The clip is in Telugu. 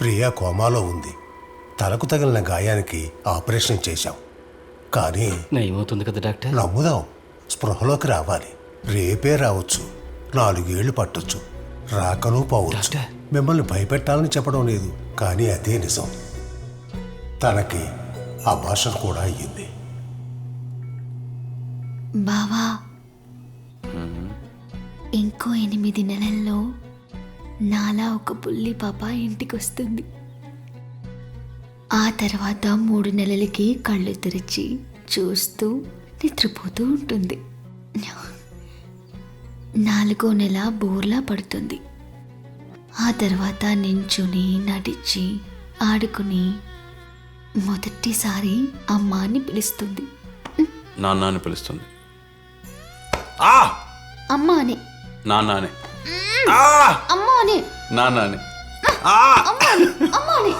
ప్రియా కోమాలో ఉంది. తలకు తగిలిన గాయానికి ఆపరేషన్ చేశాం. కానీ నయమవుతుంది కదా డాక్టర్? నమ్ముదాం, స్పృహలోకి రావాలి. రేపే రావచ్చు, 4 ఏళ్లు పట్టొచ్చు, రాకను పోవచ్చు. డాక్టర్. మిమ్మల్ని భయపెట్టాలని చెప్పడం లేదు, కానీ అదే నిజం. తనకి అబార్షన్ కూడా అయ్యింది. బావా, ఇంకో 8 నెలల్లో నాలా ఒక పుల్లి పాప ఇంటికొస్తుంది. ఆ తర్వాత 3 నెలలకి కళ్ళు తెరిచి చూస్తూ నిద్రపోతూ ఉంటుంది. 4వ నెల బోర్లా పడుతుంది. ఆ తర్వాత నించుని నడిచి ఆడుకుని మొదటిసారి అమ్మాని పిలుస్తుంది. నాన్న పిలుస్తుంది. అమ్మ అని, నాన్న అమ్మ అని, నాన్న అమ్మ అని.